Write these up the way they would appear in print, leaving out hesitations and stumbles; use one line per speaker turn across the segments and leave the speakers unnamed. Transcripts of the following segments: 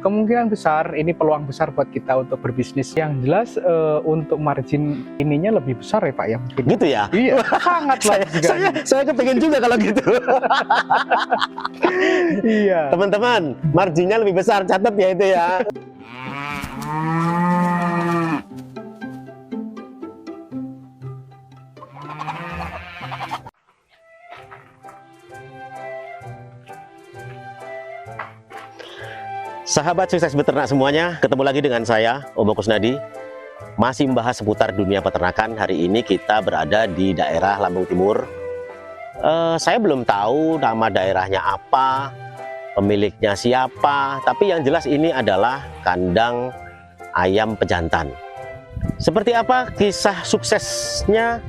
kemungkinan besar ini peluang besar buat kita untuk berbisnis. Yang jelas untuk margin ininya lebih besar ya Pak ya mungkin.
Gitu ya?
Iya, sangat lah.
Saya kepengen juga kalau gitu.
Iya.
Teman-teman, marginnya lebih besar, catat ya itu ya. Sahabat sukses beternak semuanya, ketemu lagi dengan saya, Om Kusnadi. Masih membahas seputar dunia peternakan. Hari ini kita berada di daerah Lampung Timur. Saya belum tahu nama daerahnya apa, pemiliknya siapa, tapi yang jelas ini adalah kandang ayam pejantan. Seperti apa kisah suksesnya?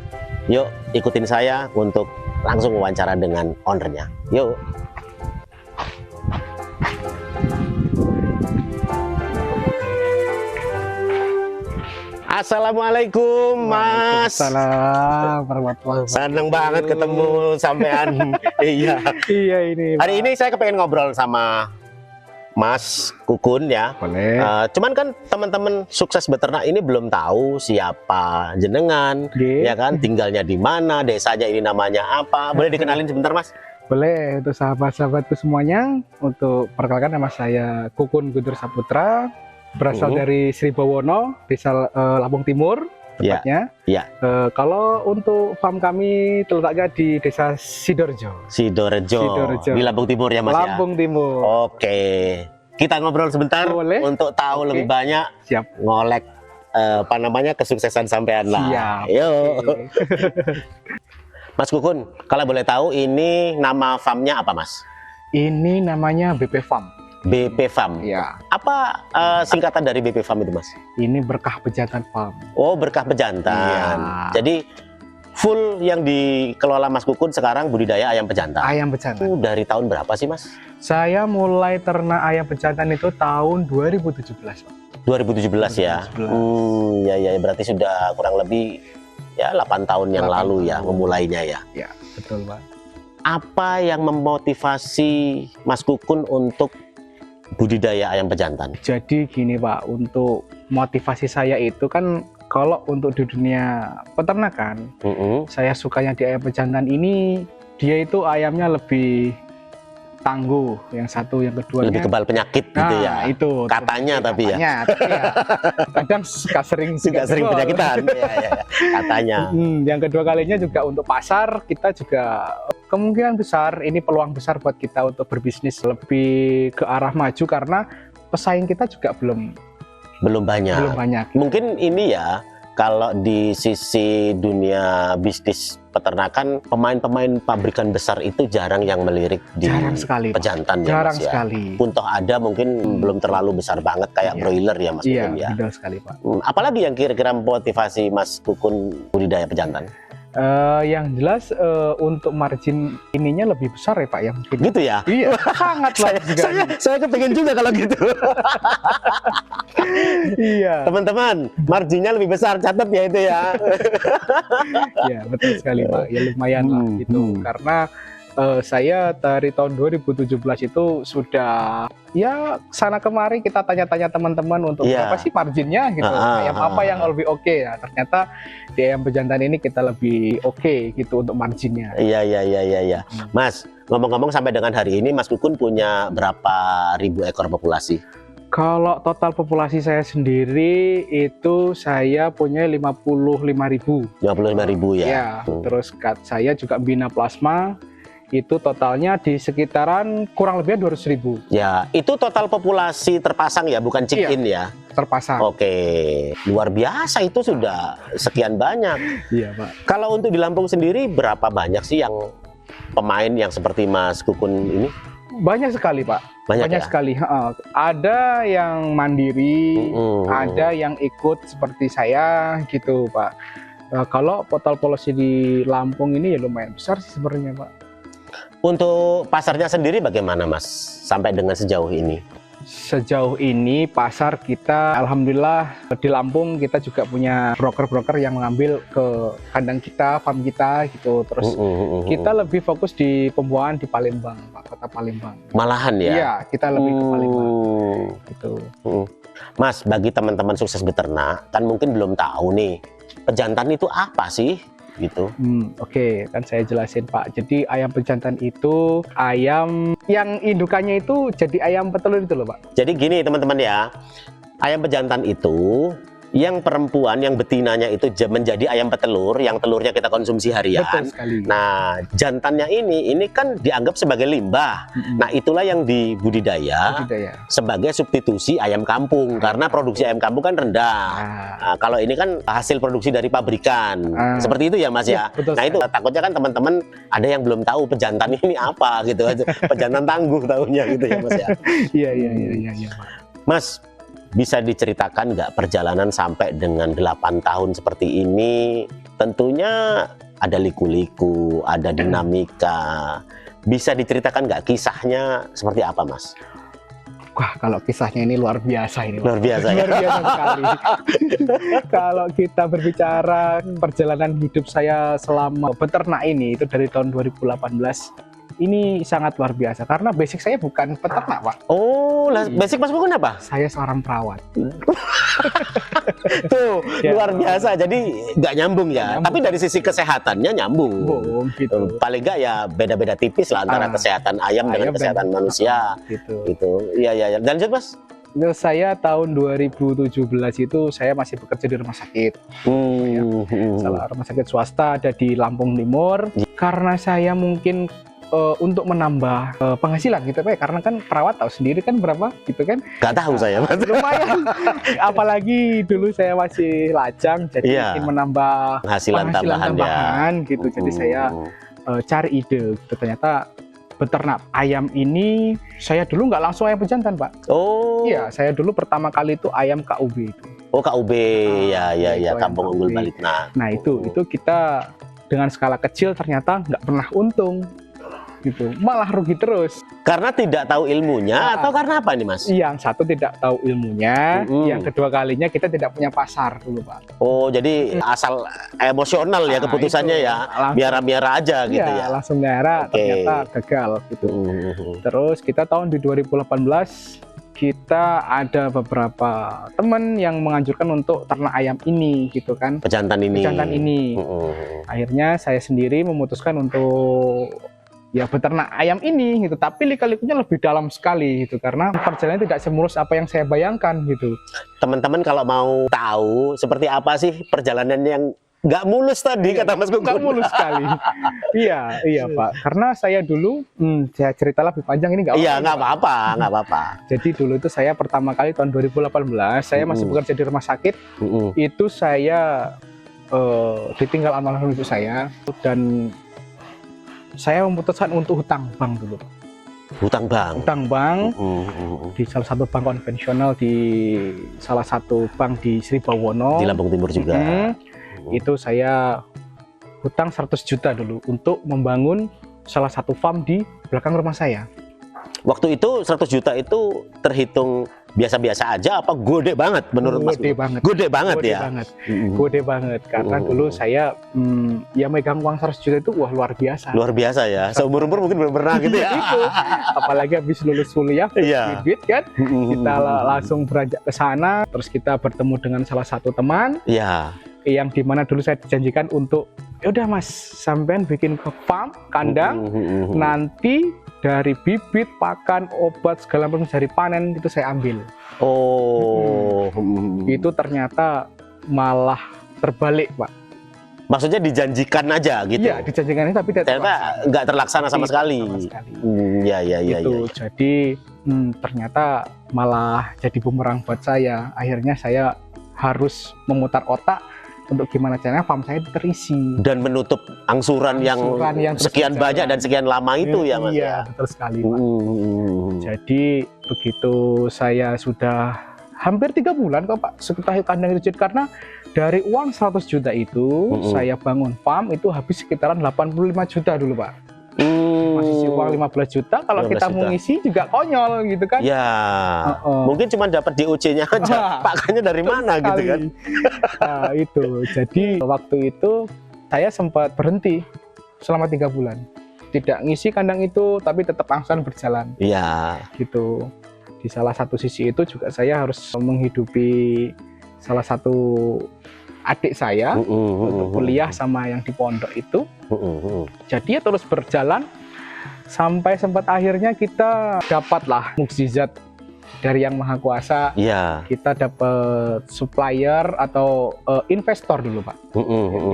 Yuk ikutin saya untuk langsung wawancara dengan ownernya. Yuk. Assalamualaikum Mas.
Waalaikumsalam warahmatullahi wabarakatuh.
Seneng banget ketemu sampean. Iya.
Iya ini.
Hari ini saya kepengen ngobrol sama Mas Kukun ya.
Boleh.
Cuman kan teman-teman sukses beternak ini belum tahu siapa jenengan, ya kan, tinggalnya di mana, desanya ini namanya apa. Boleh dikenalin sebentar Mas?
Boleh, untuk sahabat-sahabatku semuanya, untuk perkenalkan nama saya Kukun Guntur Saputra, berasal dari Sribawono, desa Lampung Timur tepatnya.
Ya.
Kalau untuk farm kami terletaknya di desa Sidorejo.
Sidorejo. Di Lampung Timur ya Mas
Lampung
ya?
Timur.
Oke. Kita ngobrol sebentar.
Boleh.
Untuk tahu lebih banyak.
Siap.
Ngolek apa namanya kesuksesan sampean lah.
Siap.
Yuk.
Okay.
Mas Kukun, kalau boleh tahu ini nama farmnya apa Mas?
Ini namanya BP Farm.
BP Farm.
Ya.
Apa singkatan dari BP Farm itu Mas?
Ini Berkah Pejantan Farm.
Oh, Berkah Pejantan.
Iya.
Jadi full yang dikelola Mas Kukun sekarang budidaya ayam pejantan.
Ayam pejantan.
Dari tahun berapa sih Mas?
Saya mulai ternak ayam pejantan itu tahun 2017 Pak.
2017 ya?
2017.
Ya, berarti sudah kurang lebih ya 8 tahun yang lalu ya memulainya ya?
Ya, betul Pak.
Apa yang memotivasi Mas Kukun untuk budidaya ayam pejantan?
Jadi gini Pak, untuk motivasi saya itu kan kalau untuk di dunia peternakan, saya sukanya di ayam pejantan ini, dia itu ayamnya lebih tangguh, yang satu, yang kedua
lebih kebal penyakit gitu ya?
Itu
katanya tapi ya
kadang sering
penyakitan ya, katanya.
Yang kedua kalinya juga untuk pasar, kita juga kemungkinan besar ini peluang besar buat kita untuk berbisnis lebih ke arah maju, karena pesaing kita juga belum banyak. Mungkin
ini ya, kalau di sisi dunia bisnis peternakan, pemain-pemain pabrikan besar itu jarang yang melirik di pejantan ya Mas ya.
Sekali.
Pun toh ada mungkin belum terlalu besar banget kayak broiler ya Mas Kukun ya.
Iya, betul sekali Pak.
Apalagi yang kira-kira motivasi Mas Kukun budidaya pejantan?
Yang jelas untuk margin ininya lebih besar ya Pak ya mungkin.
Gitu ya?
Iya, sangat lah.
Saya kepengen juga kalau gitu.
Iya.
Teman-teman, marginnya lebih besar, catat ya itu ya.
Iya, betul sekali Pak. Ya lumayan lah gitu. Karena saya dari tahun 2017 itu sudah ya sana kemari kita tanya-tanya teman-teman untuk berapa sih marginnya gitu, ayam apa yang lebih oke ya. Ternyata di ayam pejantan ini kita lebih oke gitu untuk marginnya.
Iya. Mas, ngomong-ngomong sampai dengan hari ini Mas Kukun punya berapa ribu ekor populasi?
Kalau total populasi saya sendiri itu saya punya 55.000.
55.000 ya?
Ya, terus saya juga bina plasma. Itu totalnya di sekitaran kurang lebih 200.000.
Ya, itu total populasi terpasang ya, bukan check-in ya?
Terpasang.
Oke, luar biasa itu sudah sekian banyak.
Iya Pak.
Kalau untuk di Lampung sendiri berapa banyak sih yang pemain yang seperti Mas Kukun ini?
Banyak sekali Pak. Banyak
ya?
sekali. Ada yang mandiri, ada yang ikut seperti saya gitu Pak. Kalau total populasi di Lampung ini ya lumayan besar sih sebenarnya Pak.
Untuk pasarnya sendiri bagaimana Mas sampai dengan sejauh ini?
Sejauh ini pasar kita, alhamdulillah di Lampung kita juga punya broker-broker yang mengambil ke kandang kita, farm kita gitu. Terus kita lebih fokus di pembuahan di Palembang, Pak, kota Palembang.
Malahan ya?
Iya, kita lebih ke Palembang. Gitu.
Mas, bagi teman-teman sukses beternak kan mungkin belum tahu nih, pejantan itu apa sih? Gitu.
Oke, kan saya jelasin Pak. Jadi ayam pejantan itu ayam yang indukannya itu jadi ayam petelur itu loh Pak.
Jadi gini teman-teman ya, ayam pejantan itu yang perempuan, yang betinanya itu menjadi ayam petelur, yang telurnya kita konsumsi harian.
Betul sekali.
Nah, jantannya ini kan dianggap sebagai limbah. Nah, itulah yang dibudidaya sebagai substitusi ayam kampung, karena produksi ayam kampung kan rendah. Nah, kalau ini kan hasil produksi dari pabrikan. Seperti itu ya Mas ya.
Betul
nah, itu takutnya kan teman-teman ada yang belum tahu pejantan ini apa gitu. Pejantan tangguh tahunya gitu ya Mas ya.
Iya Pak.
Mas, bisa diceritakan nggak perjalanan sampai dengan 8 tahun seperti ini? Tentunya ada liku-liku, ada dinamika. Bisa diceritakan nggak kisahnya seperti apa, Mas?
Wah, kalau kisahnya ini luar biasa ini.
Luar biasa ya?
Luar biasa sekali. Kalau kita berbicara perjalanan hidup saya selama beternak ini, itu dari tahun 2018. Ini sangat luar biasa karena basic saya bukan peternak Pak.
Oh, basic Mas bukan apa?
Saya seorang perawat.
Tuh, luar biasa. Jadi nggak nyambung ya. Tapi dari sisi kesehatannya nyambung.
Gitu.
Paling nggak ya beda-beda tipis lah antara kesehatan ayam dengan kesehatan manusia.
Gitu.
Iya. Lanjut Mas.
Saya tahun 2017 itu saya masih bekerja di rumah sakit. Salah rumah sakit swasta ada di Lampung Timur. Karena saya mungkin untuk menambah penghasilan gitu Pak, karena kan perawat tahu sendiri kan berapa gitu kan.
Gak tahu saya Mas.
Lumayan. Apalagi dulu saya masih lajang, jadi ingin menambah penghasilan tambahan gitu. Jadi saya cari ide gitu. Ternyata beternak ayam ini saya dulu nggak langsung ayam pejantan Pak.
Oh
iya, saya dulu pertama kali itu ayam KUB itu.
Oh KUB ya Kampung Unggul Balitna.
Nah itu kita dengan skala kecil ternyata nggak pernah untung gitu, malah rugi terus.
Karena tidak tahu ilmunya atau karena apa nih Mas?
Yang satu tidak tahu ilmunya, yang kedua kalinya kita tidak punya pasar dulu Pak.
Oh jadi asal emosional ya keputusannya ya, miara-miara aja gitu ya?
Langsung miara, ternyata gagal gitu. Terus kita tahun di 2018 kita ada beberapa teman yang menganjurkan untuk ternak ayam ini gitu kan.
Pejantan ini.
Akhirnya saya sendiri memutuskan untuk ya beternak ayam ini gitu, tapi lika-likunya lebih dalam sekali gitu karena perjalanan tidak semulus apa yang saya bayangkan gitu.
Teman-teman kalau mau tahu seperti apa sih perjalanan yang nggak mulus tadi kata Mas Gunggun.
Nggak mulus sekali. Iya Pak, karena saya dulu saya cerita lebih panjang ini nggak apa-apa.
Iya nggak apa-apa.
Jadi dulu itu saya pertama kali tahun 2018 saya masih bekerja di rumah sakit. Itu saya ditinggal almarhum ibu saya dan saya memutuskan untuk hutang bank dulu.
Hutang bank
di salah satu bank konvensional, di salah satu bank di Sri Bawono
di Lampung Timur juga.
Itu saya hutang 100 juta dulu untuk membangun salah satu farm di belakang rumah saya. Waktu itu 100 juta itu terhitung biasa-biasa aja apa gede banget menurut Mas? Gede banget ya? Gede banget karena dulu saya ya megang uang 100 juta itu wah luar biasa. Luar biasa ya, seumur-umur mungkin belum pernah gitu ya. Itu. Apalagi habis lulus kuliah, duit kan, kita langsung beranjak ke sana, terus kita bertemu dengan salah satu teman. Yang dimana dulu saya dijanjikan untuk yaudah Mas, sampean bikin ke farm, kandang, nanti dari bibit, pakan, obat, segala macam dari panen itu saya ambil. Itu ternyata malah terbalik Pak. Maksudnya dijanjikan aja gitu? Iya, dijanjikan tapi ternyata nggak terlaksana sama sekali. Jadi ternyata malah jadi bumerang buat saya. Akhirnya saya harus memutar otak untuk gimana caranya farm saya terisi dan menutup angsuran yang sekian banyak dan sekian lama itu ya Mas. Iya, betul sekali Pak. Jadi begitu saya sudah hampir 3 bulan kok Pak sekitar kandang itu, karena dari uang 100 juta itu saya bangun farm itu habis sekitaran 85 juta dulu Pak. Masih uang 15 juta, kalau
15
kita mau
juta.
ngisi juga konyol gitu kan.
Ya, mungkin cuma dapat DOC-nya aja. Pakannya dari mana gitu kan?
Nah, itu. Jadi waktu itu saya sempat berhenti selama 3 bulan. Tidak ngisi kandang itu, tapi tetap angsuran berjalan.
Iya.
Gitu. Di salah satu sisi itu juga saya harus menghidupi salah satu adik saya untuk kuliah sama yang di pondok itu. Jadi ya terus berjalan sampai sempat akhirnya kita dapatlah mukjizat dari Yang Maha Kuasa.
Iya.
Kita dapat supplier atau investor dulu, Pak.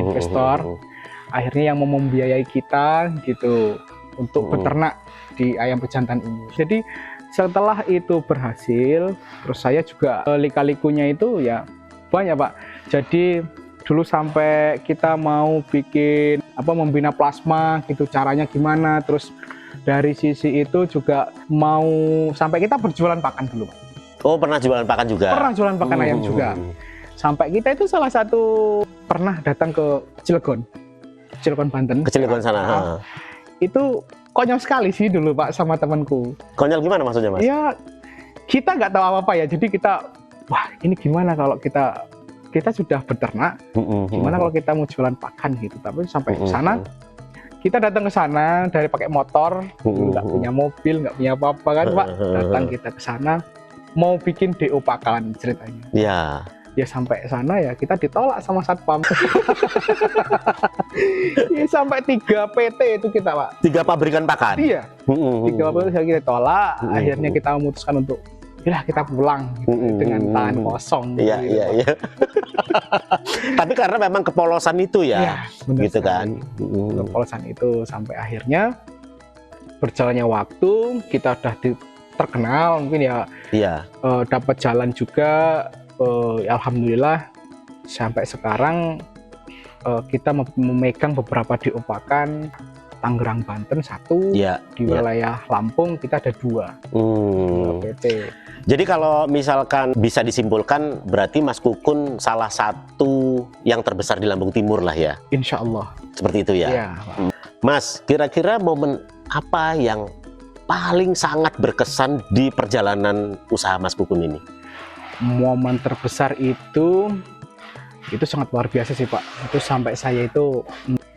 Investor akhirnya yang mau membiayai kita gitu untuk beternak di ayam pejantan ini. Jadi setelah itu berhasil, terus saya juga lika-likunya itu ya banyak, Pak. Jadi dulu sampai kita mau bikin membina plasma gitu, caranya gimana, terus dari sisi itu juga mau sampai kita berjualan pakan dulu, Pak.
Oh, pernah jualan pakan juga?
Pernah jualan pakan ayam juga. Sampai kita itu salah satu pernah datang ke Cilegon, Banten.
Ke Cilegon sana.
Itu konyol sekali sih dulu, Pak, sama temanku.
Konyol gimana maksudnya, Mas?
Ya, kita nggak tahu apa-apa ya. Jadi kita, wah ini gimana kalau kita sudah beternak, gimana kalau kita mau jualan pakan gitu. Tapi sampai ke sana, kita datang ke sana dari pakai motor, nggak punya mobil, nggak punya apa-apa kan, Pak. Datang kita ke sana, mau bikin DO pakan ceritanya.
Iya.
Ya sampai sana ya kita ditolak sama satpam. Ya, sampai 3 PT itu kita, Pak.
3 pabrikan pakan?
Iya. 3 PT kita tolak. Akhirnya kita memutuskan untuk ya kita pulang gitu, dengan tangan kosong.
Iya,
gitu,
iya, iya. Tapi karena memang kepolosan itu ya,
ya
gitu kan.
Kepolosan itu sampai akhirnya berjalannya waktu, kita udah terkenal mungkin ya.
Iya.
Dapat jalan juga. Alhamdulillah sampai sekarang kita memegang beberapa DO pakan. Tangerang, Banten 1, di wilayah Lampung kita ada 2 PT.
Jadi kalau misalkan bisa disimpulkan, berarti Mas Kukun salah satu yang terbesar di Lampung Timur lah ya?
Insya Allah.
Seperti itu ya?
Iya,
Mas, kira-kira momen apa yang paling sangat berkesan di perjalanan usaha Mas Kukun ini?
Momen terbesar itu sangat luar biasa sih, Pak. Itu sampai saya itu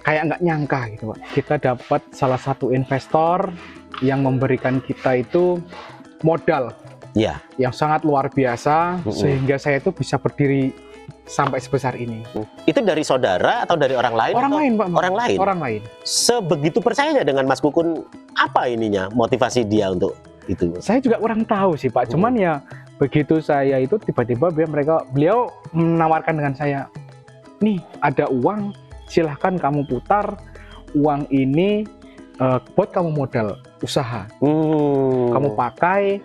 kayak nggak nyangka gitu, Pak. Kita dapat salah satu investor yang memberikan kita itu modal yang sangat luar biasa, sehingga saya itu bisa berdiri sampai sebesar ini.
Itu dari saudara atau dari orang lain?
Orang lain, Pak.
Orang lain?
Orang lain.
Sebegitu percayanya dengan Mas Kukun, apa ininya, motivasi dia untuk itu?
Saya juga kurang tahu sih, Pak. Cuman ya begitu saya itu tiba-tiba beliau menawarkan dengan saya, nih ada uang, silahkan kamu putar uang ini buat kamu modal usaha. Kamu pakai,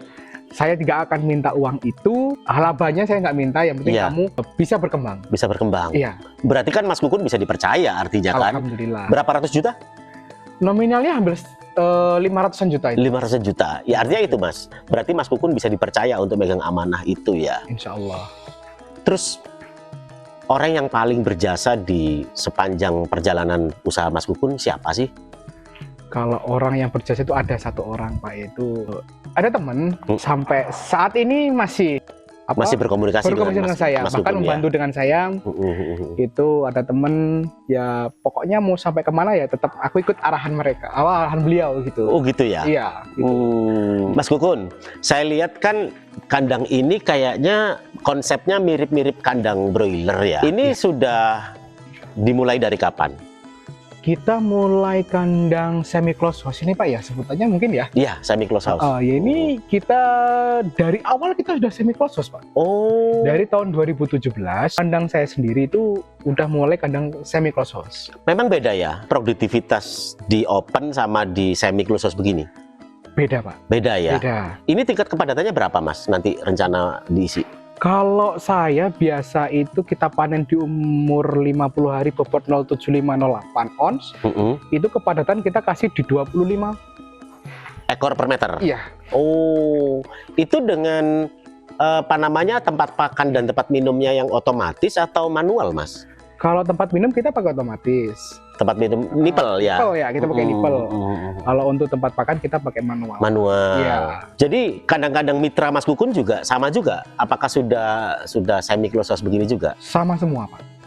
saya tidak akan minta uang itu, labanya saya nggak minta, yang penting kamu bisa berkembang. Bisa berkembang. Iya.
Berarti kan Mas Kukun bisa dipercaya artinya kan?
Alhamdulillah.
Berapa ratus juta?
Nominalnya hampir 500-an juta itu.
500 juta. Ya artinya itu, Mas. Berarti Mas Kukun bisa dipercaya untuk megang amanah itu ya.
Insya Allah.
Terus orang yang paling berjasa di sepanjang perjalanan usaha Mas Kukun siapa sih?
Kalau orang yang berjasa itu ada 1 orang, Pak. Itu ada teman sampai saat ini masih
berkomunikasi
dengan saya,
Mas
bahkan
Kukun,
membantu dengan saya. Itu ada temen ya, pokoknya mau sampai kemana ya tetap aku ikut arahan mereka, arahan beliau gitu.
Oh gitu ya?
Iya. Gitu.
Mas Kukun, saya lihat kan kandang ini kayaknya konsepnya mirip-mirip kandang broiler ya. Ini sudah dimulai dari kapan?
Kita mulai kandang semi close house ini, Pak, ya sebutannya mungkin ya?
Iya, semi close house.
Ya ini kita dari awal kita sudah semi close house, Pak.
Oh.
Dari tahun 2017 kandang saya sendiri itu udah mulai kandang semi close house.
Memang beda ya produktivitas di open sama di semi close house begini?
Beda, Pak.
Beda ya?
Beda.
Ini tingkat kepadatannya berapa, Mas, nanti rencana diisi?
Kalau saya biasa itu kita panen di umur 50 hari bobot 07508 ons, itu kepadatan kita kasih di 25
ekor per meter?
Iya.
Oh, itu dengan tempat pakan dan tempat minumnya yang otomatis atau manual, Mas?
Kalau tempat minum kita pakai otomatis.
Tempat minum nipel ya?
Nipel ya, kita pakai nipel. Kalau untuk tempat makan kita pakai manual.
Manual.
Iya.
Jadi kadang-kadang mitra Mas Kukun juga sama juga? Apakah sudah semi close house begini juga?
Sama semua, Pak.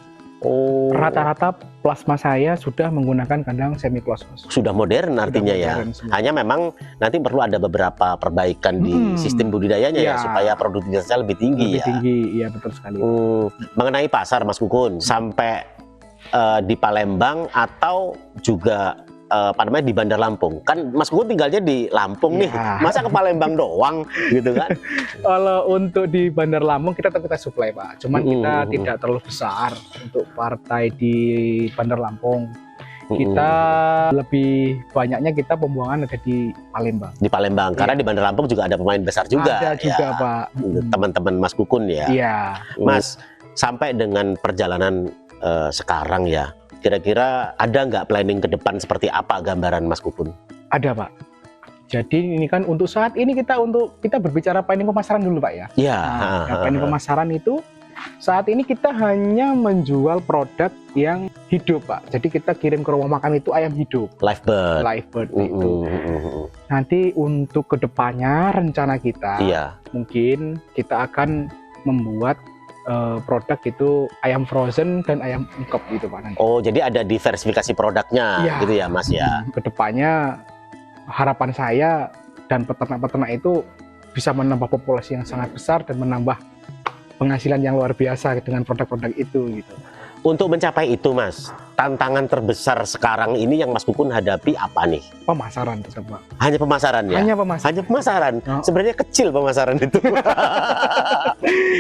Oh.
Rata-rata plasma saya sudah menggunakan kandang semi close house.
Sudah modern artinya
modern
ya.
semua.
Hanya memang nanti perlu ada beberapa perbaikan di sistem budidayanya ya, supaya produktivitasnya lebih tinggi.
Lebih tinggi, iya betul sekali.
Mengenai pasar Mas Kukun, sampai di Palembang atau juga di Bandar Lampung, kan Mas Kukun tinggalnya di Lampung nih, masa ke Palembang doang gitu kan?
Kalau untuk di Bandar Lampung kita supply, Pak, cuman kita tidak terlalu besar untuk partai di Bandar Lampung. Kita lebih banyaknya kita pembuangan ada di Palembang.
Di Palembang, karena di Bandar Lampung juga ada pemain besar juga.
Ada juga,
ya,
Pak.
Teman-teman Mas Kukun ya.
Iya.
Mas, sampai dengan perjalanan sekarang ya, kira-kira ada nggak planning ke depan seperti apa gambaran Mas Kukun?
Ada, Pak. Jadi ini kan untuk saat ini kita berbicara planning pemasaran dulu, Pak ya.
Iya.
Planning pemasaran itu saat ini kita hanya menjual produk yang hidup, Pak. Jadi kita kirim ke rumah makan itu ayam hidup.
Live bird.
Live bird itu. Nanti untuk kedepannya rencana kita, mungkin kita akan membuat produk itu ayam frozen dan ayam ungkep gitu, Pak. Nanti.
Oh, jadi ada diversifikasi produknya gitu ya, Mas ya.
Kedepannya harapan saya dan peternak-peternak itu bisa menambah populasi yang sangat besar dan menambah penghasilan yang luar biasa dengan produk-produk itu gitu.
Untuk mencapai itu, Mas, tantangan terbesar sekarang ini yang Mas Kukun hadapi apa nih?
Pemasaran tetap, Pak.
Hanya pemasaran ya?
Hanya pemasaran.
Hanya pemasaran. Sebenarnya kecil pemasaran itu.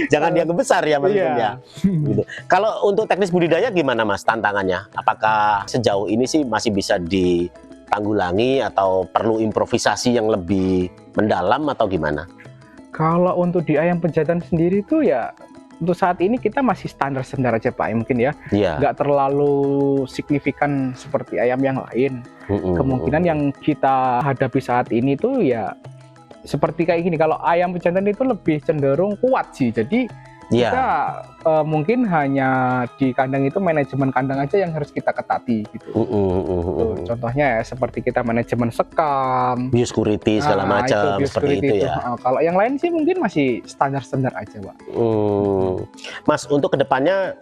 Jangan dianggap besar ya, Mas Kukun ya. Gitu. Kalau untuk teknis budidaya gimana, Mas, tantangannya? Apakah sejauh ini sih masih bisa ditanggulangi atau perlu improvisasi yang lebih mendalam atau gimana?
Kalau untuk di ayam pejantan sendiri tuh ya untuk saat ini kita masih standar-standar aja, Pak, mungkin ya. Nggak terlalu signifikan seperti ayam yang lain. Kemungkinan yang kita hadapi saat ini tuh ya seperti kayak gini. Kalau ayam pejantan itu lebih cenderung kuat sih. Jadi kita mungkin hanya di kandang itu manajemen kandang aja yang harus kita ketati gitu. Contohnya ya seperti kita manajemen sekam,
biosecurity segala macam seperti itu ya.
Kalau yang lain sih mungkin masih standar-standar aja, Pak.
Mas, untuk kedepannya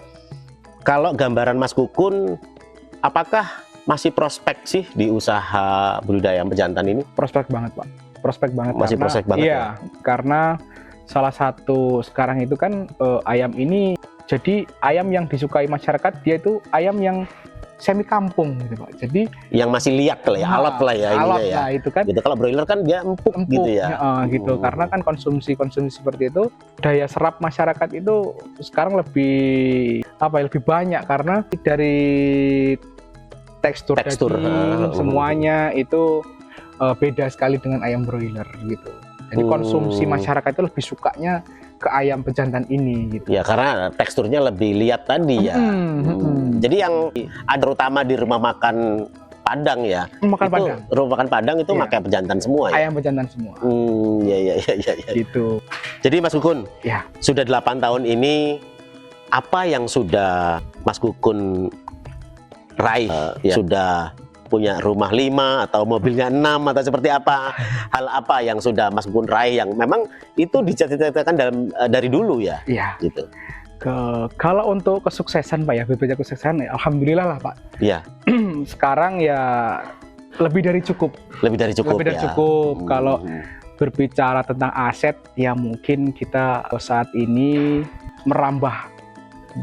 kalau gambaran Mas Kukun, apakah masih prospek sih di usaha budidaya ayam pejantan ini?
Prospek banget, Pak. Prospek banget.
Masih prospek banget ya?
Karena salah satu sekarang itu kan ayam ini jadi ayam yang disukai masyarakat, dia itu ayam yang semi kampung gitu, Pak. Jadi
yang masih liak lah ya, alot lah ya.
Alot lah itu kan.
Gitu. Kalau broiler kan dia empuk gitu ya.
Gitu. Karena kan konsumsi seperti itu, daya serap masyarakat itu sekarang lebih lebih banyak karena dari tekstur daging, semuanya itu beda sekali dengan ayam broiler gitu. Jadi konsumsi masyarakat itu lebih sukanya ke ayam pejantan ini gitu.
Ya karena teksturnya lebih liat tadi ya. Jadi yang ada terutama di rumah makan Padang ya. Rumah makan Padang itu pakai pejantan semua ya.
Ayam pejantan semua.
Iya.
Gitu.
Jadi Mas Kukun,
ya.
Sudah 8 tahun ini apa yang sudah Mas Kukun raih? Sudah punya rumah 5 atau mobilnya 6 atau seperti apa? Hal apa yang sudah Mas Kukun raih yang memang itu dicita-citakan dari dulu ya?
Iya.
Gitu.
Kalau untuk kesuksesan, Pak ya, berbicara kesuksesan, ya, alhamdulillah lah, Pak.
Iya.
Sekarang ya lebih dari cukup.
Lebih dari cukup.
Kalau berbicara tentang aset, ya mungkin kita saat ini merambah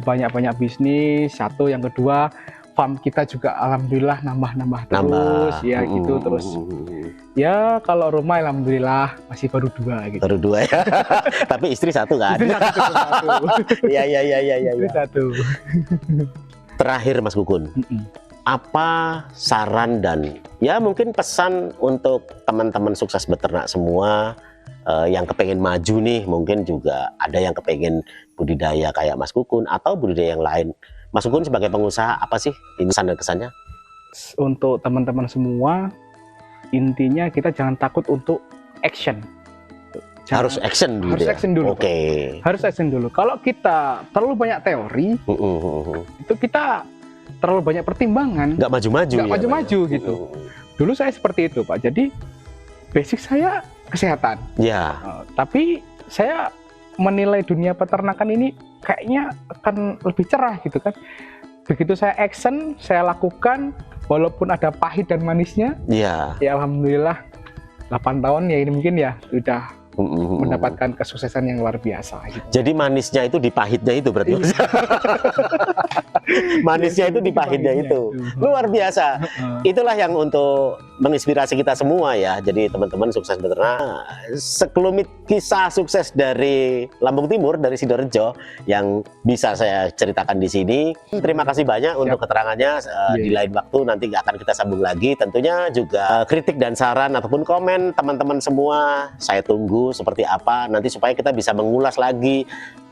banyak-banyak bisnis. Satu, yang kedua, farm kita juga alhamdulillah nambah terus ya gitu. Terus ya kalau rumah alhamdulillah masih baru 2 gitu.
Baru 2 ya. Tapi istri 1 kan?
Istri satu.
Iya.
Istri 1.
Terakhir Mas Kukun, apa saran dan ya mungkin pesan untuk teman-teman sukses beternak semua yang kepengen maju nih, mungkin juga ada yang kepengen budidaya kayak Mas Kukun atau budidaya yang lain. Mas Kukun sebagai pengusaha apa sih ini pesan dan kesannya?
Untuk teman-teman semua, intinya kita jangan takut untuk action.
Harus action dulu.
Harus action dulu.
Oke.
Harus action dulu. Kalau kita terlalu banyak teori, itu kita terlalu banyak pertimbangan.
Nggak maju-maju.
Nggak maju-maju gitu. Dulu saya seperti itu, Pak. Jadi basic saya kesehatan.
Ya.
Tapi saya menilai dunia peternakan ini kayaknya akan lebih cerah gitu kan. Begitu saya action, saya lakukan, walaupun ada pahit dan manisnya,
Ya.
ya alhamdulillah 8 tahun ya ini mungkin ya sudah mendapatkan kesuksesan yang luar biasa gitu.
Jadi manisnya itu di pahitnya itu berarti. Manisnya itu di pahitnya itu. Luar biasa. Itulah yang untuk menginspirasi kita semua ya. Jadi teman-teman sukses beternak. Sekelumit kisah sukses dari Lampung Timur, dari Sidoarjo yang bisa saya ceritakan di sini. Terima kasih banyak untuk keterangannya. Di lain waktu nanti akan kita sambung lagi. Tentunya juga kritik dan saran ataupun komen teman-teman semua saya tunggu seperti apa nanti supaya kita bisa mengulas lagi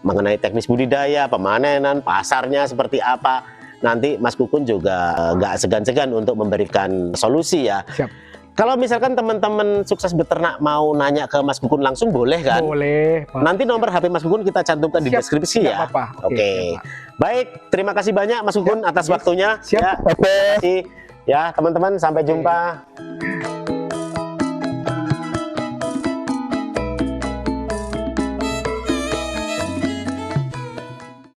mengenai teknis budidaya, pemanenan, pasarnya seperti apa. Nanti Mas Kukun juga nggak segan-segan untuk memberikan solusi ya.
Siap.
Kalau misalkan teman-teman sukses beternak mau nanya ke Mas Kukun langsung boleh kan?
Boleh.
Nanti nomor HP Mas Kukun kita cantumkan di deskripsi ya.
Apa-apa.
Oke. Baik, terima kasih banyak Mas Kukun atas waktunya.
Siap.
Ya, terima kasih. Ya, teman-teman sampai jumpa.